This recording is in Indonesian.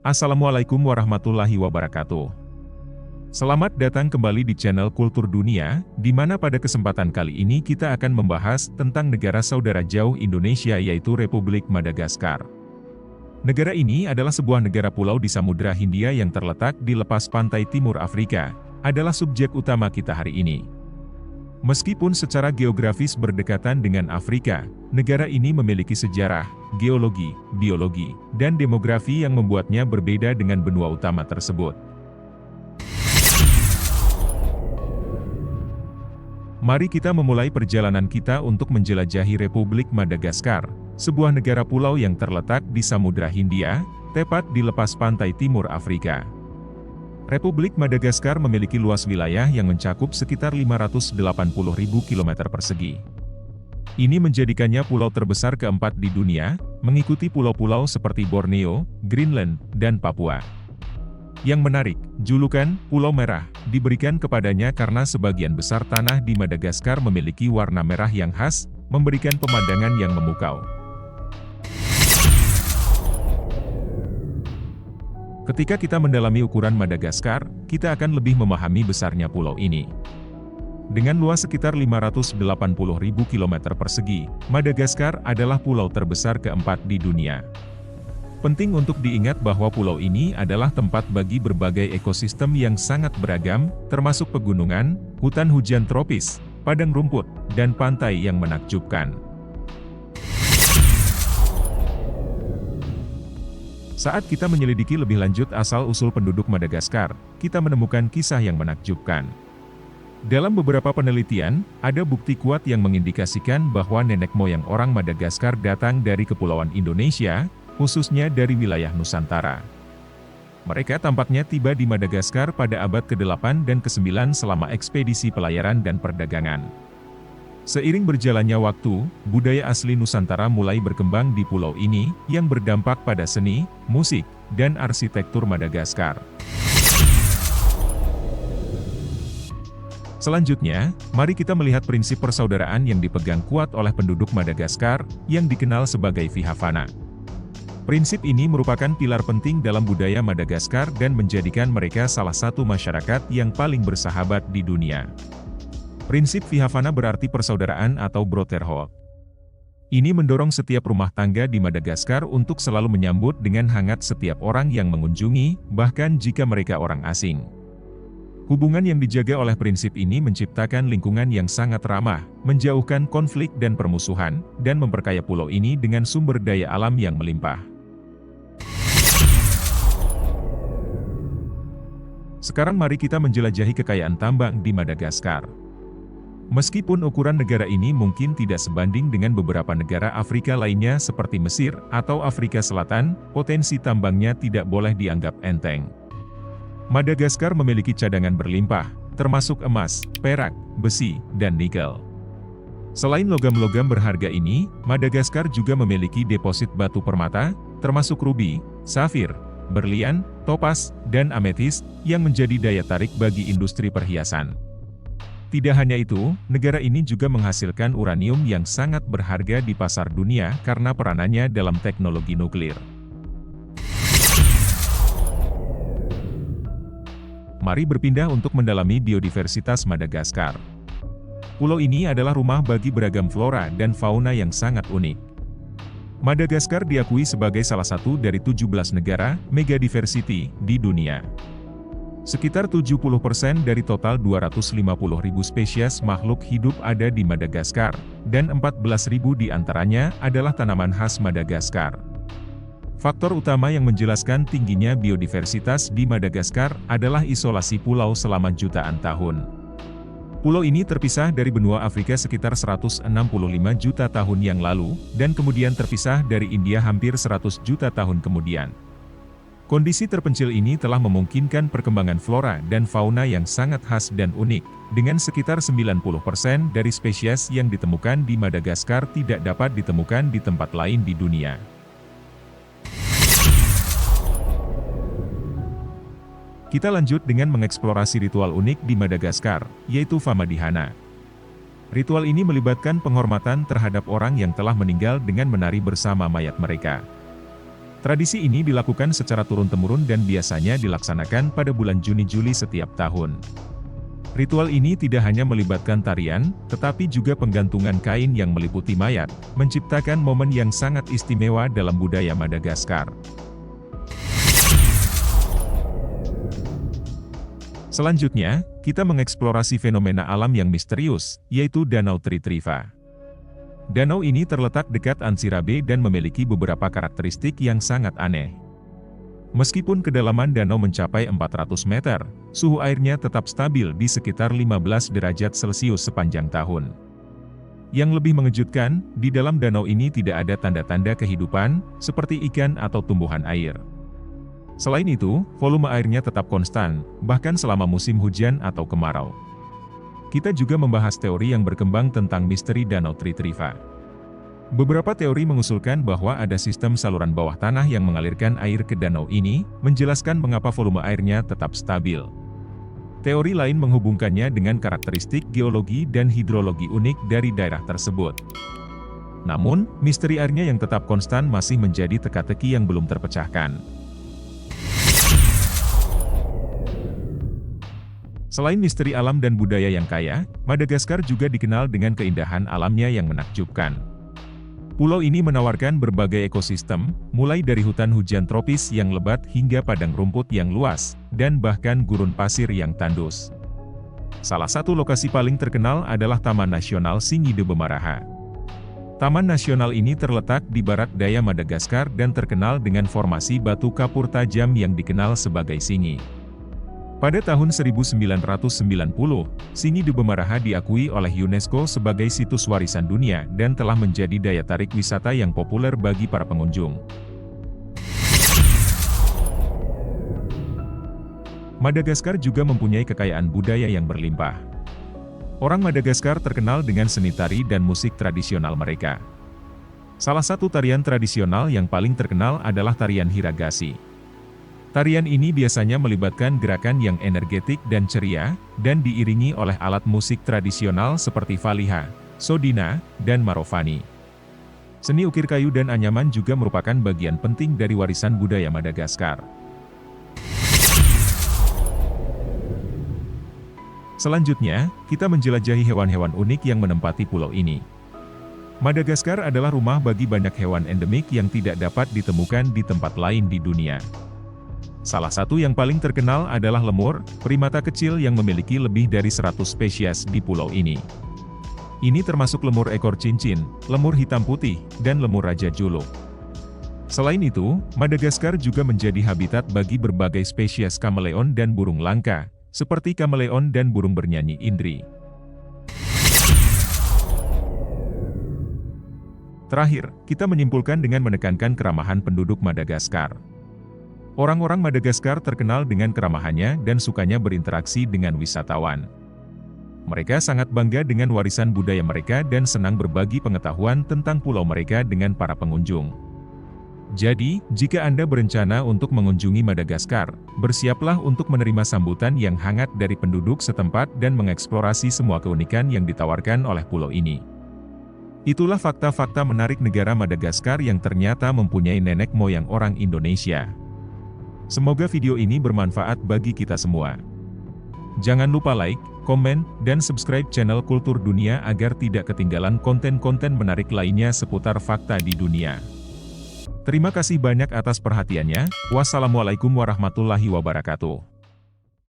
Assalamualaikum warahmatullahi wabarakatuh. Selamat datang kembali di channel Kultur Dunia, di mana pada kesempatan kali ini kita akan membahas tentang negara saudara jauh Indonesia yaitu Republik Madagaskar. Negara ini adalah sebuah negara pulau di Samudra Hindia yang terletak di lepas pantai timur Afrika, adalah subjek utama kita hari ini. Meskipun secara geografis berdekatan dengan Afrika, negara ini memiliki sejarah, geologi, biologi, dan demografi yang membuatnya berbeda dengan benua utama tersebut. Mari kita memulai perjalanan kita untuk menjelajahi Republik Madagaskar, sebuah negara pulau yang terletak di Samudra Hindia, tepat di lepas pantai timur Afrika. Republik Madagaskar memiliki luas wilayah yang mencakup sekitar 580.000 km persegi. Ini menjadikannya pulau terbesar keempat di dunia, mengikuti pulau-pulau seperti Borneo, Greenland, dan Papua. Yang menarik, julukan Pulau Merah diberikan kepadanya karena sebagian besar tanah di Madagaskar memiliki warna merah yang khas, memberikan pemandangan yang memukau. Ketika kita mendalami ukuran Madagaskar, kita akan lebih memahami besarnya pulau ini. Dengan luas sekitar 580.000 km persegi, Madagaskar adalah pulau terbesar keempat di dunia. Penting untuk diingat bahwa pulau ini adalah tempat bagi berbagai ekosistem yang sangat beragam, termasuk pegunungan, hutan hujan tropis, padang rumput, dan pantai yang menakjubkan. Saat kita menyelidiki lebih lanjut asal-usul penduduk Madagaskar, kita menemukan kisah yang menakjubkan. Dalam beberapa penelitian, ada bukti kuat yang mengindikasikan bahwa nenek moyang orang Madagaskar datang dari kepulauan Indonesia, khususnya dari wilayah Nusantara. Mereka tampaknya tiba di Madagaskar pada abad ke-8 dan ke-9 selama ekspedisi pelayaran dan perdagangan. Seiring berjalannya waktu, budaya asli Nusantara mulai berkembang di pulau ini, yang berdampak pada seni, musik, dan arsitektur Madagaskar. Selanjutnya, mari kita melihat prinsip persaudaraan yang dipegang kuat oleh penduduk Madagaskar, yang dikenal sebagai Vihafana. Prinsip ini merupakan pilar penting dalam budaya Madagaskar dan menjadikan mereka salah satu masyarakat yang paling bersahabat di dunia. Prinsip Vihafana berarti persaudaraan atau brotherhood. Ini mendorong setiap rumah tangga di Madagaskar untuk selalu menyambut dengan hangat setiap orang yang mengunjungi, bahkan jika mereka orang asing. Hubungan yang dijaga oleh prinsip ini menciptakan lingkungan yang sangat ramah, menjauhkan konflik dan permusuhan, dan memperkaya pulau ini dengan sumber daya alam yang melimpah. Sekarang mari kita menjelajahi kekayaan tambang di Madagaskar. Meskipun ukuran negara ini mungkin tidak sebanding dengan beberapa negara Afrika lainnya seperti Mesir atau Afrika Selatan, potensi tambangnya tidak boleh dianggap enteng. Madagaskar memiliki cadangan berlimpah, termasuk emas, perak, besi, dan nikel. Selain logam-logam berharga ini, Madagaskar juga memiliki deposit batu permata, termasuk rubi, safir, berlian, topas, dan ametis, yang menjadi daya tarik bagi industri perhiasan. Tidak hanya itu, negara ini juga menghasilkan uranium yang sangat berharga di pasar dunia karena peranannya dalam teknologi nuklir. Mari berpindah untuk mendalami biodiversitas Madagaskar. Pulau ini adalah rumah bagi beragam flora dan fauna yang sangat unik. Madagaskar diakui sebagai salah satu dari 17 negara megadiversity di dunia. Sekitar 70% dari total 250.000 spesies makhluk hidup ada di Madagaskar, dan 14.000 di antaranya adalah tanaman khas Madagaskar. Faktor utama yang menjelaskan tingginya biodiversitas di Madagaskar adalah isolasi pulau selama jutaan tahun. Pulau ini terpisah dari benua Afrika sekitar 165 juta tahun yang lalu, dan kemudian terpisah dari India hampir 100 juta tahun kemudian. Kondisi terpencil ini telah memungkinkan perkembangan flora dan fauna yang sangat khas dan unik, dengan sekitar 90% dari spesies yang ditemukan di Madagaskar tidak dapat ditemukan di tempat lain di dunia. Kita lanjut dengan mengeksplorasi ritual unik di Madagaskar, yaitu Famadihana. Ritual ini melibatkan penghormatan terhadap orang yang telah meninggal dengan menari bersama mayat mereka. Tradisi ini dilakukan secara turun-temurun dan biasanya dilaksanakan pada bulan Juni-Juli setiap tahun. Ritual ini tidak hanya melibatkan tarian, tetapi juga penggantungan kain yang meliputi mayat, menciptakan momen yang sangat istimewa dalam budaya Madagaskar. Selanjutnya, kita mengeksplorasi fenomena alam yang misterius, yaitu Danau Tritriva. Danau ini terletak dekat Antsirabe dan memiliki beberapa karakteristik yang sangat aneh. Meskipun kedalaman danau mencapai 400 meter, suhu airnya tetap stabil di sekitar 15 derajat Celcius sepanjang tahun. Yang lebih mengejutkan, di dalam danau ini tidak ada tanda-tanda kehidupan, seperti ikan atau tumbuhan air. Selain itu, volume airnya tetap konstan, bahkan selama musim hujan atau kemarau. Kita juga membahas teori yang berkembang tentang misteri Danau Tritriva. Beberapa teori mengusulkan bahwa ada sistem saluran bawah tanah yang mengalirkan air ke danau ini, menjelaskan mengapa volume airnya tetap stabil. Teori lain menghubungkannya dengan karakteristik geologi dan hidrologi unik dari daerah tersebut. Namun, misteri airnya yang tetap konstan masih menjadi teka-teki yang belum terpecahkan. Selain misteri alam dan budaya yang kaya, Madagaskar juga dikenal dengan keindahan alamnya yang menakjubkan. Pulau ini menawarkan berbagai ekosistem, mulai dari hutan hujan tropis yang lebat hingga padang rumput yang luas, dan bahkan gurun pasir yang tandus. Salah satu lokasi paling terkenal adalah Taman Nasional Singi de Bemaraha. Taman nasional ini terletak di barat daya Madagaskar dan terkenal dengan formasi batu kapur tajam yang dikenal sebagai singi. Pada tahun 1990, Singi de Bemaraha diakui oleh UNESCO sebagai situs warisan dunia dan telah menjadi daya tarik wisata yang populer bagi para pengunjung. Madagaskar juga mempunyai kekayaan budaya yang berlimpah. Orang Madagaskar terkenal dengan seni tari dan musik tradisional mereka. Salah satu tarian tradisional yang paling terkenal adalah tarian Hiragasi. Tarian ini biasanya melibatkan gerakan yang energetik dan ceria, dan diiringi oleh alat musik tradisional seperti valiha, sodina, dan marofani. Seni ukir kayu dan anyaman juga merupakan bagian penting dari warisan budaya Madagaskar. Selanjutnya, kita menjelajahi hewan-hewan unik yang menempati pulau ini. Madagaskar adalah rumah bagi banyak hewan endemik yang tidak dapat ditemukan di tempat lain di dunia. Salah satu yang paling terkenal adalah lemur, primata kecil yang memiliki lebih dari 100 spesies di pulau ini. Ini termasuk lemur ekor cincin, lemur hitam putih, dan lemur raja julu. Selain itu, Madagaskar juga menjadi habitat bagi berbagai spesies kameleon dan burung langka, seperti kameleon dan burung bernyanyi indri. Terakhir, kita menyimpulkan dengan menekankan keramahan penduduk Madagaskar. Orang-orang Madagaskar terkenal dengan keramahannya dan sukanya berinteraksi dengan wisatawan. Mereka sangat bangga dengan warisan budaya mereka dan senang berbagi pengetahuan tentang pulau mereka dengan para pengunjung. Jadi, jika Anda berencana untuk mengunjungi Madagaskar, bersiaplah untuk menerima sambutan yang hangat dari penduduk setempat dan mengeksplorasi semua keunikan yang ditawarkan oleh pulau ini. Itulah fakta-fakta menarik negara Madagaskar yang ternyata mempunyai nenek moyang orang Indonesia. Semoga video ini bermanfaat bagi kita semua. Jangan lupa like, komen, dan subscribe channel Kultur Dunia agar tidak ketinggalan konten-konten menarik lainnya seputar fakta di dunia. Terima kasih banyak atas perhatiannya. Wassalamualaikum warahmatullahi wabarakatuh.